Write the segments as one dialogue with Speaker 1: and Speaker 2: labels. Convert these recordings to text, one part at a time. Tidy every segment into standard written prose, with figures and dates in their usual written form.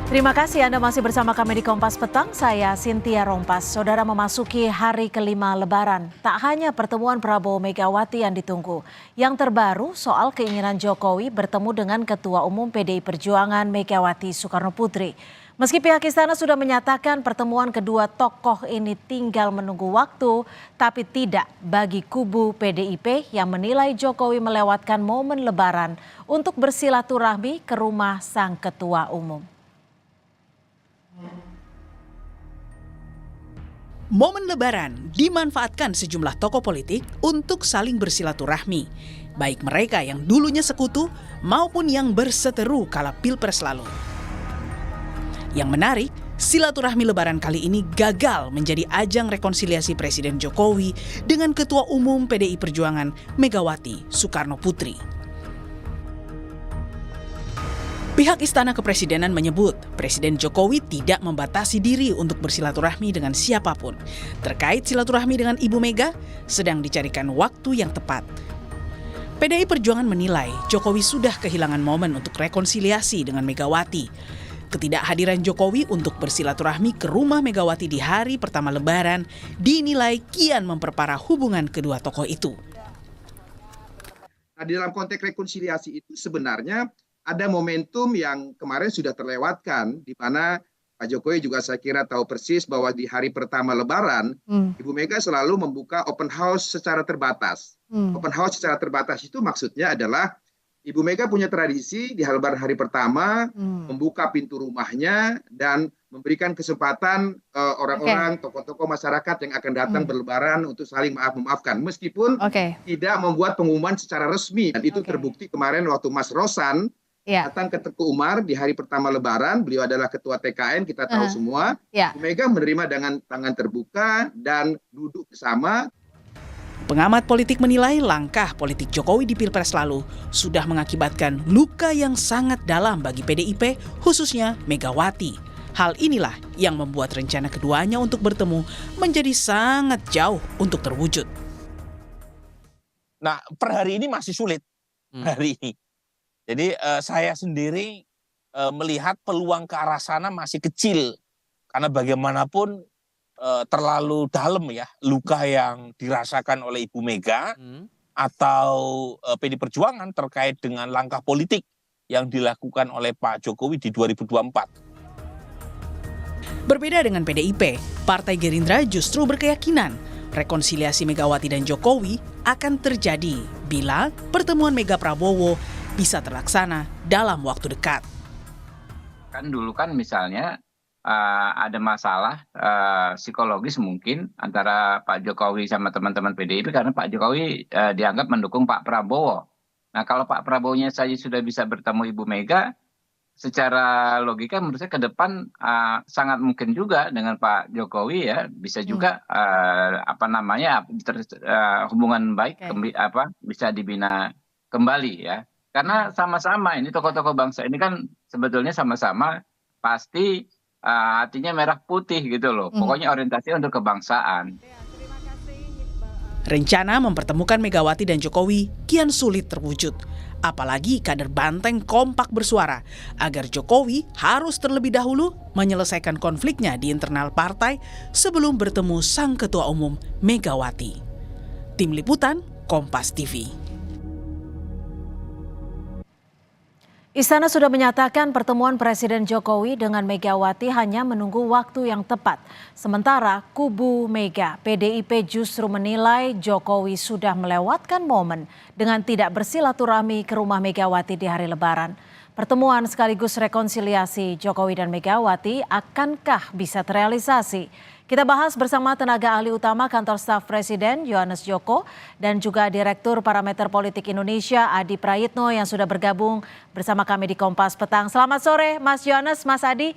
Speaker 1: Terima kasih Anda masih bersama kami di Kompas Petang, saya Cynthia Rompas. Saudara memasuki hari kelima Lebaran, tak hanya pertemuan Prabowo Megawati yang ditunggu. Yang terbaru soal keinginan Jokowi bertemu dengan Ketua Umum PDI Perjuangan Megawati Soekarno Putri. Meski pihak istana sudah menyatakan pertemuan kedua tokoh ini tinggal menunggu waktu, tapi tidak bagi kubu PDIP yang menilai Jokowi melewatkan momen Lebaran untuk bersilaturahmi ke rumah sang Ketua Umum.
Speaker 2: Momen Lebaran dimanfaatkan sejumlah tokoh politik untuk saling bersilaturahmi, baik mereka yang dulunya sekutu maupun yang berseteru kala Pilpres lalu. Yang menarik, silaturahmi Lebaran kali ini gagal menjadi ajang rekonsiliasi Presiden Jokowi dengan Ketua Umum PDI Perjuangan Megawati Soekarno Putri. Pihak Istana Kepresidenan menyebut Presiden Jokowi tidak membatasi diri untuk bersilaturahmi dengan siapapun. Terkait silaturahmi dengan Ibu Mega, sedang dicarikan waktu yang tepat. PDI Perjuangan menilai Jokowi sudah kehilangan momen untuk rekonsiliasi dengan Megawati. Ketidakhadiran Jokowi untuk bersilaturahmi ke rumah Megawati di hari pertama Lebaran dinilai kian memperparah hubungan kedua tokoh itu.
Speaker 3: Nah, di dalam konteks rekonsiliasi itu sebenarnya ada momentum yang kemarin sudah terlewatkan, di mana Pak Jokowi juga saya kira tahu persis bahwa di hari pertama Lebaran, Ibu Mega selalu membuka open house secara terbatas. Open house secara terbatas itu maksudnya adalah Ibu Mega punya tradisi di Lebaran hari pertama membuka pintu rumahnya dan memberikan kesempatan orang-orang, tokoh-tokoh masyarakat yang akan datang berlebaran untuk saling memaafkan. Meskipun tidak membuat pengumuman secara resmi. Dan itu terbukti kemarin waktu Mas Rosan datang ke Teguh Umar di hari pertama Lebaran, beliau adalah ketua TKN, kita tahu semua. Ibu Mega menerima dengan tangan terbuka dan duduk bersama.
Speaker 2: Pengamat politik menilai langkah politik Jokowi di Pilpres lalu sudah mengakibatkan luka yang sangat dalam bagi PDIP, khususnya Megawati. Hal inilah yang membuat rencana keduanya untuk bertemu menjadi sangat jauh untuk terwujud.
Speaker 4: Nah, per hari ini masih sulit. Hari ini. Jadi saya sendiri melihat peluang ke arah sana masih kecil. Karena bagaimanapun terlalu dalam ya luka yang dirasakan oleh Ibu Mega atau PDI Perjuangan terkait dengan langkah politik yang dilakukan oleh Pak Jokowi di 2024.
Speaker 2: Berbeda dengan PDIP, Partai Gerindra justru berkeyakinan rekonsiliasi Megawati dan Jokowi akan terjadi bila pertemuan Mega Prabowo bisa terlaksana dalam waktu dekat.
Speaker 5: Kan dulu kan misalnya ada masalah psikologis mungkin antara Pak Jokowi sama teman-teman PDIP karena Pak Jokowi dianggap mendukung Pak Prabowo. Nah kalau Pak Prabowo-nya saja sudah bisa bertemu Ibu Mega, secara logika menurut saya ke depan sangat mungkin juga dengan Pak Jokowi ya bisa juga hubungan baik bisa dibina kembali ya. Karena sama-sama ini tokoh-tokoh bangsa ini kan sebetulnya sama-sama pasti hatinya merah putih gitu loh. Pokoknya orientasi untuk kebangsaan.
Speaker 2: Rencana mempertemukan Megawati dan Jokowi kian sulit terwujud. Apalagi kader Banteng kompak bersuara agar Jokowi harus terlebih dahulu menyelesaikan konfliknya di internal partai sebelum bertemu sang Ketua Umum Megawati. Tim Liputan, Kompas TV.
Speaker 1: Istana sudah menyatakan pertemuan Presiden Jokowi dengan Megawati hanya menunggu waktu yang tepat. Sementara kubu Mega, PDIP justru menilai Jokowi sudah melewatkan momen dengan tidak bersilaturahmi ke rumah Megawati di hari Lebaran. Pertemuan sekaligus rekonsiliasi Jokowi dan Megawati akankah bisa terrealisasi? Kita bahas bersama tenaga ahli utama Kantor Staf Presiden Yohanes Joko dan juga Direktur Parameter Politik Indonesia Adi Prayitno yang sudah bergabung bersama kami di Kompas Petang. Selamat sore Mas Yohanes, Mas Adi.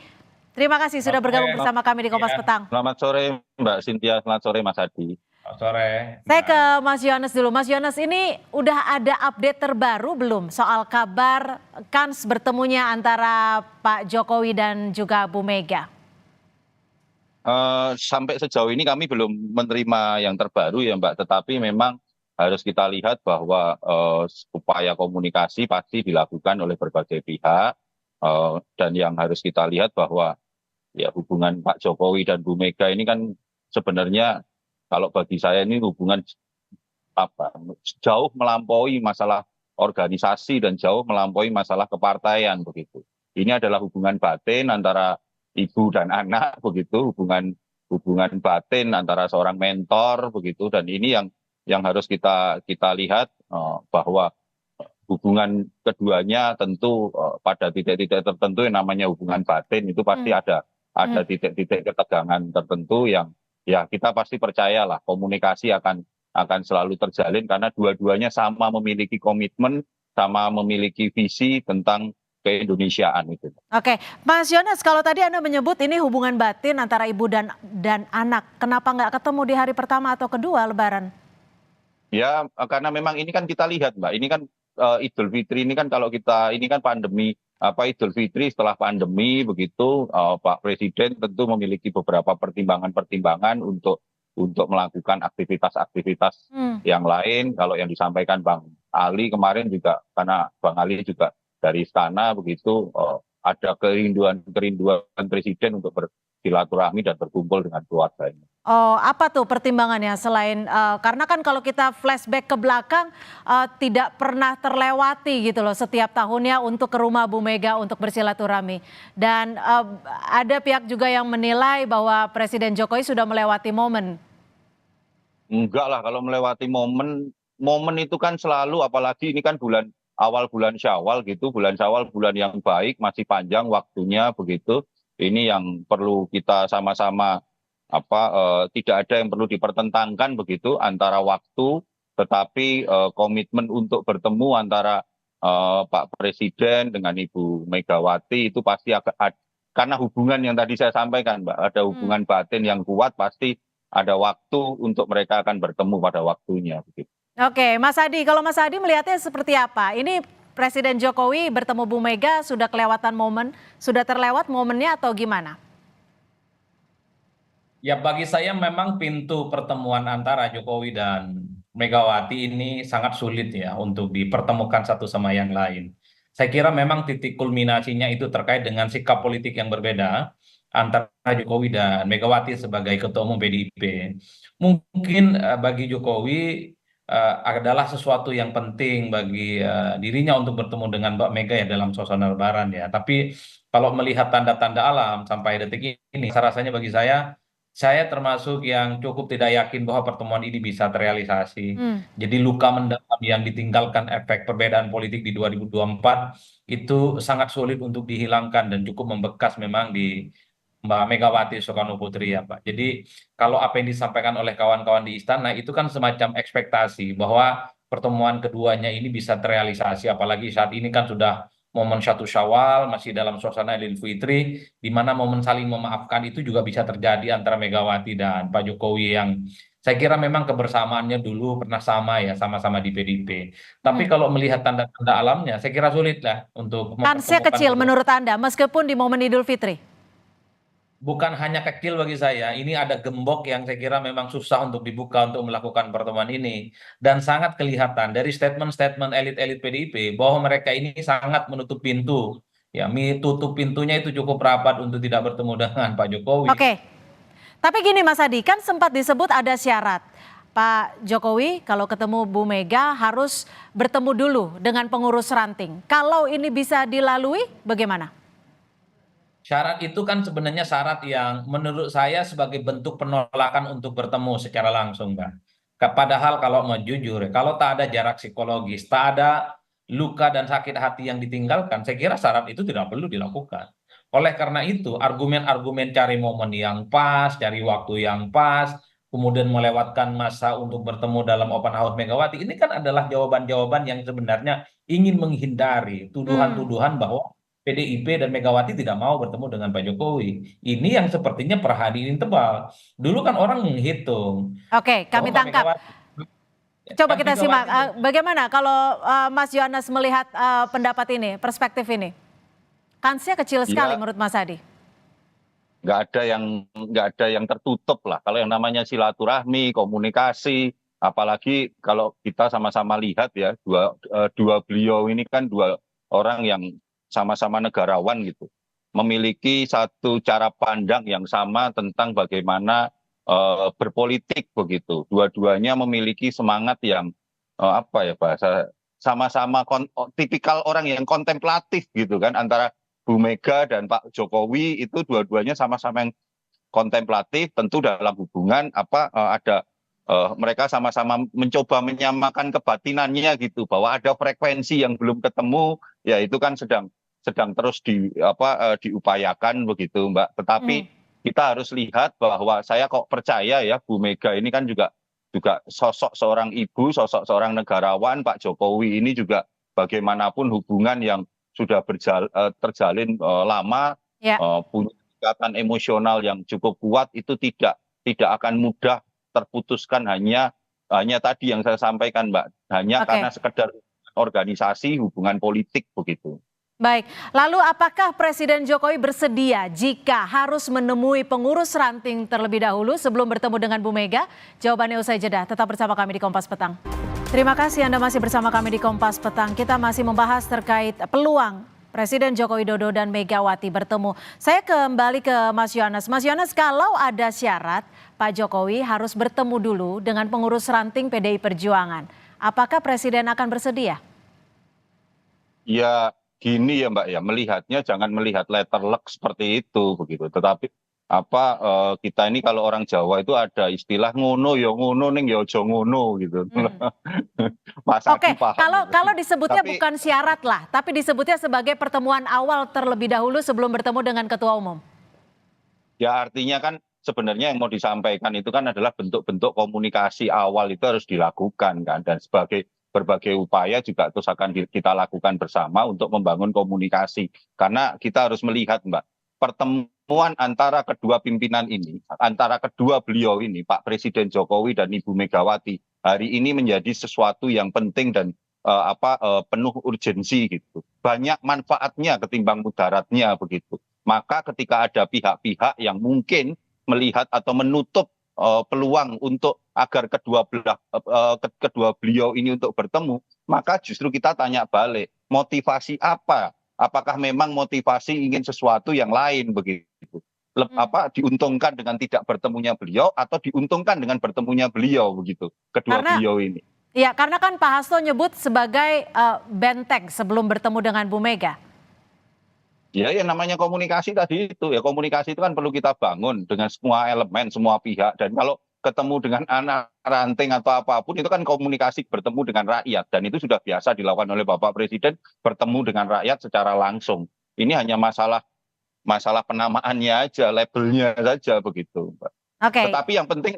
Speaker 1: Terima kasih sudah bergabung bersama kami di Kompas Petang.
Speaker 6: Selamat sore Mbak Cynthia, selamat sore Mas Adi.
Speaker 7: Selamat sore.
Speaker 1: Saya ke Mas Yohanes dulu. Mas Yohanes, ini udah ada update terbaru belum soal kabar kans bertemunya antara Pak Jokowi dan juga Bu Mega?
Speaker 6: Sampai sejauh ini kami belum menerima yang terbaru ya Mbak, tetapi memang harus kita lihat bahwa upaya komunikasi pasti dilakukan oleh berbagai pihak Dan yang harus kita lihat bahwa ya hubungan Pak Jokowi dan Bu Mega ini kan sebenarnya kalau bagi saya ini hubungan apa jauh melampaui masalah organisasi dan jauh melampaui masalah kepartaian begitu. Ini adalah hubungan batin antara ibu dan anak begitu, hubungan batin antara seorang mentor begitu, dan ini yang harus kita lihat bahwa hubungan keduanya tentu pada titik-titik tertentu yang namanya hubungan batin itu pasti ada titik-titik ketegangan tertentu yang ya kita pasti percayalah komunikasi akan selalu terjalin karena dua-duanya sama memiliki komitmen, sama memiliki visi tentang keindonesiaan itu.
Speaker 1: Oke, Mas Yones, kalau tadi Anda menyebut ini hubungan batin antara ibu dan anak, kenapa nggak ketemu di hari pertama atau kedua Lebaran?
Speaker 6: Ya, karena memang ini kan kita lihat, Mbak, ini kan Idul Fitri ini kan kalau kita ini kan pandemi Idul Fitri setelah pandemi begitu Pak Presiden tentu memiliki beberapa pertimbangan-pertimbangan untuk melakukan aktivitas-aktivitas yang lain. Kalau yang disampaikan Bang Ali kemarin juga karena Bang Ali juga dari istana begitu ada kerinduan Presiden untuk bersilaturahmi dan berkumpul dengan keluarganya.
Speaker 1: Oh, apa tuh pertimbangannya selain karena kan kalau kita flashback ke belakang tidak pernah terlewati gitu loh setiap tahunnya untuk ke rumah Bu Mega untuk bersilaturahmi. Dan ada pihak juga yang menilai bahwa Presiden Jokowi sudah melewati momen.
Speaker 6: Enggak lah, kalau melewati momen itu kan selalu, apalagi ini kan awal bulan Syawal gitu, bulan Syawal bulan yang baik, masih panjang waktunya begitu. Ini yang perlu kita sama-sama tidak ada yang perlu dipertentangkan begitu antara waktu, tetapi komitmen untuk bertemu antara Pak Presiden dengan Ibu Megawati itu pasti karena hubungan yang tadi saya sampaikan, Mbak, ada hubungan batin yang kuat, pasti ada waktu untuk mereka akan bertemu pada waktunya begitu.
Speaker 1: Oke, Mas Adi, kalau Mas Adi melihatnya seperti apa? Ini Presiden Jokowi bertemu Bu Mega sudah kelewatan momen, sudah terlewat momennya atau gimana?
Speaker 7: Ya bagi saya memang pintu pertemuan antara Jokowi dan Megawati ini sangat sulit ya untuk dipertemukan satu sama yang lain. Saya kira memang titik kulminasinya itu terkait dengan sikap politik yang berbeda antara Jokowi dan Megawati sebagai Ketua Umum PDIP. Mungkin bagi Jokowi adalah sesuatu yang penting bagi dirinya untuk bertemu dengan Mbak Mega ya dalam suasana Lebaran ya. Tapi kalau melihat tanda-tanda alam sampai detik ini, rasanya bagi saya termasuk yang cukup tidak yakin bahwa pertemuan ini bisa terrealisasi. Jadi luka mendalam yang ditinggalkan efek perbedaan politik di 2024 itu sangat sulit untuk dihilangkan dan cukup membekas memang di Mbak Megawati Soekarno Putri ya Pak. Jadi kalau apa yang disampaikan oleh kawan-kawan di istana itu kan semacam ekspektasi bahwa pertemuan keduanya ini bisa terrealisasi. Apalagi saat ini kan sudah momen 1 Syawal, masih dalam suasana Idul Fitri, di mana momen saling memaafkan itu juga bisa terjadi antara Megawati dan Pak Jokowi yang saya kira memang kebersamaannya dulu pernah sama ya, sama-sama di PDIP. Tapi kalau melihat tanda-tanda alamnya, saya kira sulit lah untuk
Speaker 1: Kansnya kecil menurut Anda, meskipun di momen Idul Fitri?
Speaker 7: Bukan hanya kecil bagi saya, ini ada gembok yang saya kira memang susah untuk dibuka untuk melakukan pertemuan ini. Dan sangat kelihatan dari statement-statement elit-elit PDIP bahwa mereka ini sangat menutup pintu. Ya, tutup pintunya itu cukup rapat untuk tidak bertemu dengan Pak Jokowi.
Speaker 1: Oke, tapi gini Mas Adi, kan sempat disebut ada syarat. Pak Jokowi kalau ketemu Bu Mega harus bertemu dulu dengan pengurus ranting. Kalau ini bisa dilalui, bagaimana?
Speaker 7: Syarat itu kan sebenarnya syarat yang menurut saya sebagai bentuk penolakan untuk bertemu secara langsung, Mbak. Padahal kalau mau jujur, kalau tak ada jarak psikologis, tak ada luka dan sakit hati yang ditinggalkan, saya kira syarat itu tidak perlu dilakukan. Oleh karena itu, argumen-argumen cari momen yang pas, cari waktu yang pas, kemudian melewatkan masa untuk bertemu dalam open house Megawati, ini kan adalah jawaban-jawaban yang sebenarnya ingin menghindari tuduhan-tuduhan bahwa PDIP dan Megawati tidak mau bertemu dengan Pak Jokowi. Ini yang sepertinya per hari ini tebal. Dulu kan orang menghitung.
Speaker 1: Oke, kami tangkap. Coba kita simak. Bagaimana kalau Mas Yohanes melihat pendapat ini, perspektif ini? Kansnya kecil sekali menurut Mas Adi.
Speaker 6: Nggak ada yang tertutup lah. Kalau yang namanya silaturahmi, komunikasi, apalagi kalau kita sama-sama lihat ya dua beliau ini kan dua orang yang sama-sama negarawan gitu, memiliki satu cara pandang yang sama tentang bagaimana berpolitik begitu. Dua-duanya memiliki semangat yang apa ya bahasa, sama-sama tipikal orang yang kontemplatif gitu kan, antara Bu Mega dan Pak Jokowi itu dua-duanya sama-sama yang kontemplatif. Tentu dalam hubungan ada mereka sama-sama mencoba menyamakan kebatinannya gitu, bahwa ada frekuensi yang belum ketemu, ya itu kan sedang terus diupayakan begitu, Mbak. Tetapi kita harus lihat bahwa saya kok percaya ya, Bu Mega ini kan juga sosok seorang ibu, sosok seorang negarawan. Pak Jokowi ini juga bagaimanapun hubungan yang sudah terjalin lama, punya ikatan emosional yang cukup kuat, itu tidak akan mudah terputuskan hanya tadi yang saya sampaikan, Mbak, hanya karena sekedar organisasi, hubungan politik begitu.
Speaker 1: Baik, lalu apakah Presiden Jokowi bersedia jika harus menemui pengurus ranting terlebih dahulu sebelum bertemu dengan Bu Mega? Jawabannya usai jeda. Tetap bersama kami di Kompas Petang. Terima kasih Anda masih bersama kami di Kompas Petang. Kita masih membahas terkait peluang Presiden Joko Widodo dan Megawati bertemu. Saya kembali ke Mas Yohanes. Mas Yohanes, kalau ada syarat Pak Jokowi harus bertemu dulu dengan pengurus ranting PDI Perjuangan, apakah Presiden akan bersedia?
Speaker 6: Ya gini ya Mbak ya, melihatnya jangan melihat letter luck seperti itu begitu. Tetapi kita ini kalau orang Jawa itu ada istilah ngono ya ngono ning ya aja ngono gitu. Mas Adi paham.
Speaker 1: Kalau disebutnya bukan syarat lah, tapi disebutnya sebagai pertemuan awal terlebih dahulu sebelum bertemu dengan Ketua Umum.
Speaker 6: Ya artinya kan sebenarnya yang mau disampaikan itu kan adalah bentuk-bentuk komunikasi awal itu harus dilakukan kan, dan berbagai upaya juga terus akan kita lakukan bersama untuk membangun komunikasi. Karena kita harus melihat, Mbak, pertemuan antara kedua pimpinan ini, antara kedua beliau ini, Pak Presiden Jokowi dan Ibu Megawati, hari ini menjadi sesuatu yang penting dan penuh urgensi gitu. Banyak manfaatnya ketimbang mudaratnya begitu. Maka ketika ada pihak-pihak yang mungkin melihat atau menutup peluang untuk agar kedua beliau ini untuk bertemu, maka justru kita tanya balik, motivasi apa? Apakah memang motivasi ingin sesuatu yang lain begitu? Diuntungkan dengan tidak bertemunya beliau atau diuntungkan dengan bertemunya beliau begitu, beliau ini?
Speaker 1: Ya, karena kan Pak Hasto nyebut sebagai benteng sebelum bertemu dengan Bu Mega.
Speaker 6: Ya, yang namanya komunikasi tadi itu ya, komunikasi itu kan perlu kita bangun dengan semua elemen, semua pihak. Dan kalau ketemu dengan anak ranting atau apapun itu kan komunikasi bertemu dengan rakyat, dan itu sudah biasa dilakukan oleh Bapak Presiden, bertemu dengan rakyat secara langsung. Ini hanya masalah penamaannya aja, labelnya saja begitu, Mbak. Tetapi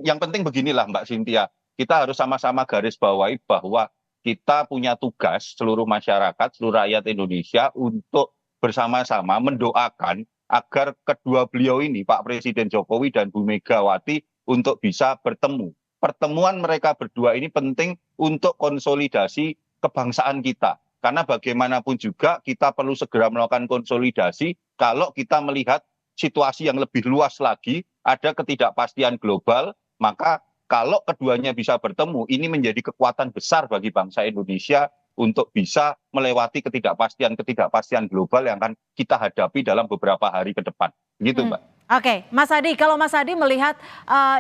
Speaker 6: yang penting beginilah Mbak Cynthia, kita harus sama-sama garis bawahi bahwa kita punya tugas, seluruh masyarakat, seluruh rakyat Indonesia, untuk bersama-sama mendoakan agar kedua beliau ini, Pak Presiden Jokowi dan Bu Megawati, untuk bisa bertemu. Pertemuan mereka berdua ini penting untuk konsolidasi kebangsaan kita. Karena bagaimanapun juga kita perlu segera melakukan konsolidasi kalau kita melihat situasi yang lebih luas lagi, ada ketidakpastian global, maka kalau keduanya bisa bertemu, ini menjadi kekuatan besar bagi bangsa Indonesia untuk bisa melewati ketidakpastian global yang akan kita hadapi dalam beberapa hari ke depan. Gitu, Mbak.
Speaker 1: Oke, Mas Adi, kalau Mas Adi melihat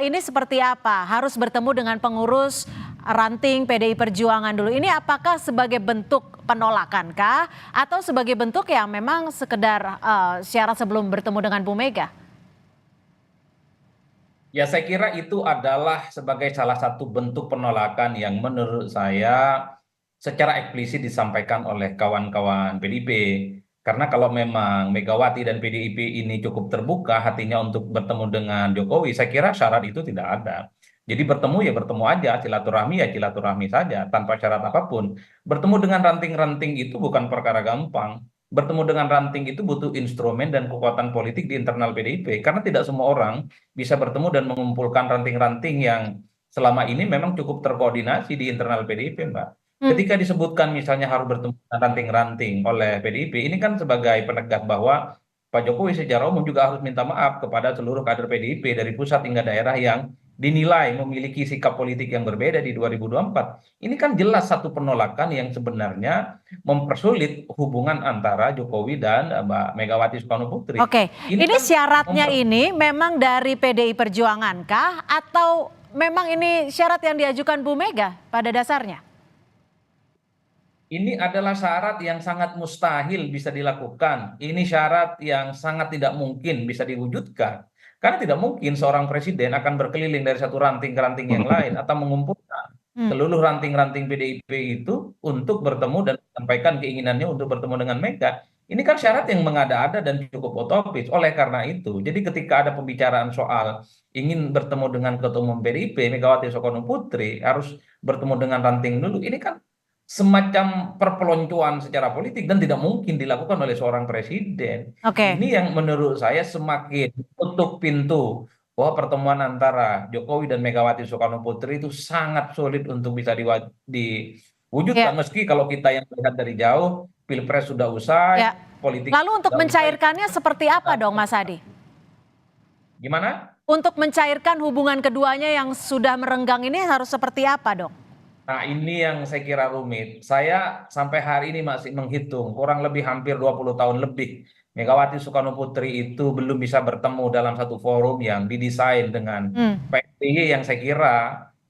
Speaker 1: ini seperti apa? Harus bertemu dengan pengurus ranting PDI Perjuangan dulu. Ini apakah sebagai bentuk penolakan kah? Atau sebagai bentuk yang memang sekedar syarat sebelum bertemu dengan Bu Mega?
Speaker 7: Ya, saya kira itu adalah sebagai salah satu bentuk penolakan yang menurut saya secara eksplisit disampaikan oleh kawan-kawan PDIP. Karena kalau memang Megawati dan PDIP ini cukup terbuka hatinya untuk bertemu dengan Jokowi, saya kira syarat itu tidak ada. Jadi bertemu ya bertemu aja, silaturahmi ya silaturahmi saja, tanpa syarat apapun. Bertemu dengan ranting-ranting itu bukan perkara gampang. Bertemu dengan ranting itu butuh instrumen dan kekuatan politik di internal PDIP. Karena tidak semua orang bisa bertemu dan mengumpulkan ranting-ranting yang selama ini memang cukup terkoordinasi di internal PDIP, Mbak. Ketika disebutkan misalnya harus bertemu dengan ranting-ranting oleh PDIP, ini kan sebagai penegas bahwa Pak Jokowi secara umum juga harus minta maaf kepada seluruh kader PDIP dari pusat hingga daerah yang dinilai memiliki sikap politik yang berbeda di 2024. Ini kan jelas satu penolakan yang sebenarnya mempersulit hubungan antara Jokowi dan Mbak Megawati Soekarno Putri.
Speaker 1: Oke,
Speaker 7: Ini
Speaker 1: ini
Speaker 7: kan
Speaker 1: syaratnya ini memang dari PDI Perjuangan kah atau memang ini syarat yang diajukan Bu Mega pada dasarnya?
Speaker 7: Ini adalah syarat yang sangat mustahil bisa dilakukan. Ini syarat yang sangat tidak mungkin bisa diwujudkan. Karena tidak mungkin seorang presiden akan berkeliling dari satu ranting ke ranting yang lain atau mengumpulkan seluruh ranting-ranting PDIP itu untuk bertemu dan menyampaikan keinginannya untuk bertemu dengan Mega. Ini kan syarat yang mengada-ada dan cukup utopis. Oleh karena itu, jadi ketika ada pembicaraan soal ingin bertemu dengan Ketua Umum PDIP, Megawati Soekarno Putri, harus bertemu dengan ranting dulu. Ini kan semacam perpeloncoan secara politik dan tidak mungkin dilakukan oleh seorang presiden.
Speaker 1: Oke.
Speaker 7: Ini yang menurut saya semakin tutup pintu bahwa pertemuan antara Jokowi dan Megawati Soekarno Putri itu sangat sulit untuk bisa diwujudkan.
Speaker 1: Ya.
Speaker 7: Meski kalau kita yang melihat dari jauh, Pilpres sudah usai,
Speaker 1: Ya.
Speaker 7: politik
Speaker 1: Lalu untuk
Speaker 7: sudah usai.
Speaker 1: mencairkannya seperti apa dong Mas Adi?
Speaker 7: Gimana?
Speaker 1: Untuk mencairkan hubungan keduanya yang sudah merenggang ini harus seperti apa dong?
Speaker 7: Nah, ini yang saya kira rumit. Saya sampai hari ini masih menghitung kurang lebih hampir 20 tahun lebih Megawati Soekarno Putri itu belum bisa bertemu dalam satu forum yang didesain dengan Pak SBY yang saya kira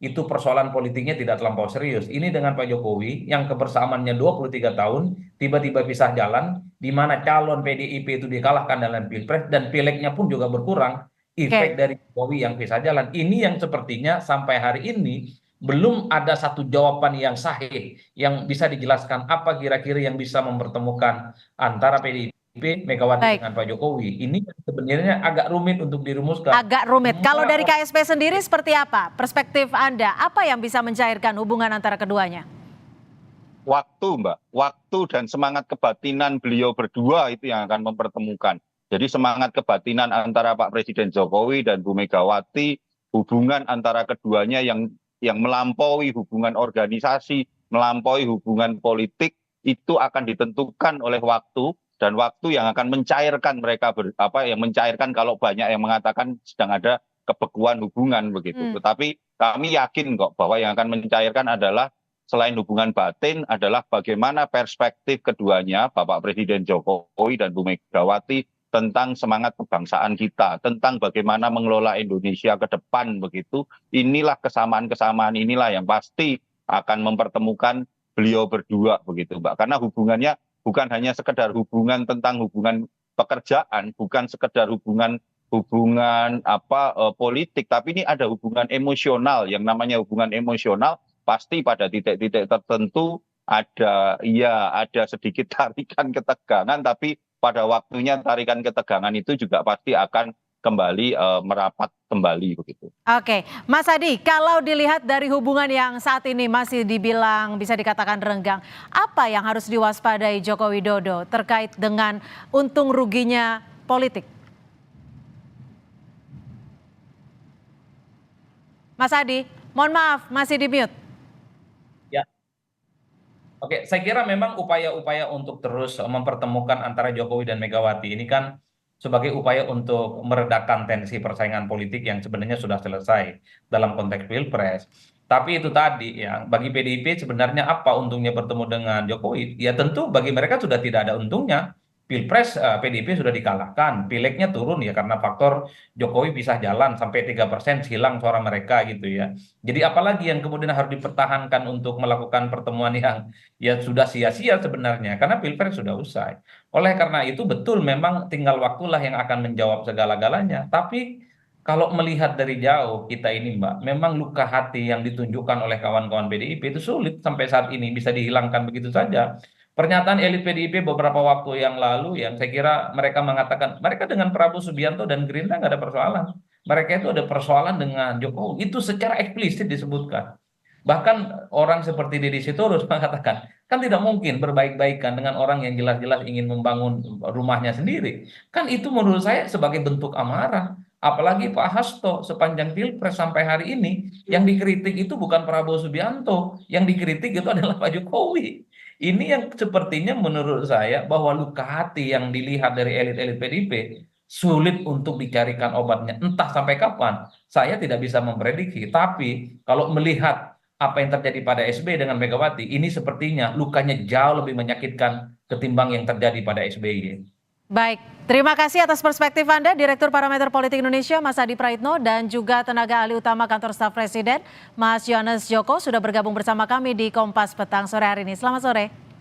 Speaker 7: itu persoalan politiknya tidak terlampau serius. Ini dengan Pak Jokowi yang kebersamaannya 23 tahun tiba-tiba pisah jalan di mana calon PDIP itu dikalahkan dalam Pilpres dan pileknya pun juga berkurang. Efek dari Jokowi yang pisah jalan. Ini yang sepertinya sampai hari ini belum ada satu jawaban yang sahih yang bisa dijelaskan apa kira-kira yang bisa mempertemukan antara PDIP, Megawati dengan Pak Jokowi. Ini sebenarnya agak rumit untuk dirumuskan.
Speaker 1: Agak rumit. Kalau dari KSP sendiri seperti apa? Perspektif Anda, apa yang bisa mencairkan hubungan antara keduanya?
Speaker 6: Waktu, Mbak. Waktu dan semangat kebatinan beliau berdua itu yang akan mempertemukan. Jadi semangat kebatinan antara Pak Presiden Jokowi dan Bu Megawati, hubungan antara keduanya yang melampaui hubungan organisasi, melampaui hubungan politik, itu akan ditentukan oleh waktu, dan waktu yang akan mencairkan mereka, yang mencairkan kalau banyak yang mengatakan sedang ada kebekuan hubungan begitu. Tetapi kami yakin kok bahwa yang akan mencairkan adalah selain hubungan batin adalah bagaimana perspektif keduanya, Bapak Presiden Jokowi dan Bu Megawati, tentang semangat kebangsaan kita, tentang bagaimana mengelola Indonesia ke depan begitu. Inilah kesamaan-kesamaan inilah yang pasti akan mempertemukan beliau berdua begitu, Mbak. Karena hubungannya bukan hanya sekedar hubungan tentang hubungan pekerjaan, bukan sekedar hubungan politik, tapi ini ada hubungan emosional. Yang namanya hubungan emosional pasti pada titik-titik tertentu ada sedikit tarikan ketegangan, tapi pada waktunya tarikan ketegangan itu juga pasti akan kembali merapat kembali begitu.
Speaker 1: Oke, Mas Adi, kalau dilihat dari hubungan yang saat ini masih dibilang bisa dikatakan renggang, apa yang harus diwaspadai Joko Widodo terkait dengan untung ruginya politik? Mas Adi, mohon maaf masih di mute.
Speaker 7: Oke, saya kira memang upaya-upaya untuk terus mempertemukan antara Jokowi dan Megawati ini kan sebagai upaya untuk meredakan tensi persaingan politik yang sebenarnya sudah selesai dalam konteks Pilpres. Tapi itu tadi ya, bagi PDIP sebenarnya apa untungnya bertemu dengan Jokowi? Ya tentu bagi mereka sudah tidak ada untungnya. Pilpres PDIP sudah dikalahkan, pileknya turun ya karena faktor Jokowi pisah jalan sampai 3% hilang suara mereka gitu ya. Jadi apalagi yang kemudian harus dipertahankan untuk melakukan pertemuan yang ya sudah sia-sia sebenarnya karena Pilpres sudah usai. Oleh karena itu betul memang tinggal waktulah yang akan menjawab segala-galanya. Tapi kalau melihat dari jauh kita ini Mbak, memang luka hati yang ditunjukkan oleh kawan-kawan PDIP itu sulit sampai saat ini bisa dihilangkan begitu saja. Pernyataan elit PDIP beberapa waktu yang lalu yang saya kira mereka mengatakan mereka dengan Prabowo Subianto dan Gerindra nggak ada persoalan. Mereka itu ada persoalan dengan Jokowi. Itu secara eksplisit disebutkan. Bahkan orang seperti Deddy Sitorus mengatakan, kan tidak mungkin berbaik-baikan dengan orang yang jelas-jelas ingin membangun rumahnya sendiri. Kan itu menurut saya sebagai bentuk amarah. Apalagi Pak Hasto sepanjang Pilpres sampai hari ini, yang dikritik itu bukan Prabowo Subianto, yang dikritik itu adalah Pak Jokowi. Ini yang sepertinya menurut saya bahwa luka hati yang dilihat dari elit-elit PDIP sulit untuk dicarikan obatnya. Entah sampai kapan, saya tidak bisa memprediksi. Tapi kalau melihat apa yang terjadi pada SBY dengan Megawati, ini sepertinya lukanya jauh lebih menyakitkan ketimbang yang terjadi pada SBY.
Speaker 1: Baik, terima kasih atas perspektif Anda, Direktur Parameter Politik Indonesia, Mas Adi Praitno, dan juga tenaga ahli utama Kantor Staf Presiden, Mas Yohanes Joko, sudah bergabung bersama kami di Kompas Petang sore hari ini. Selamat sore.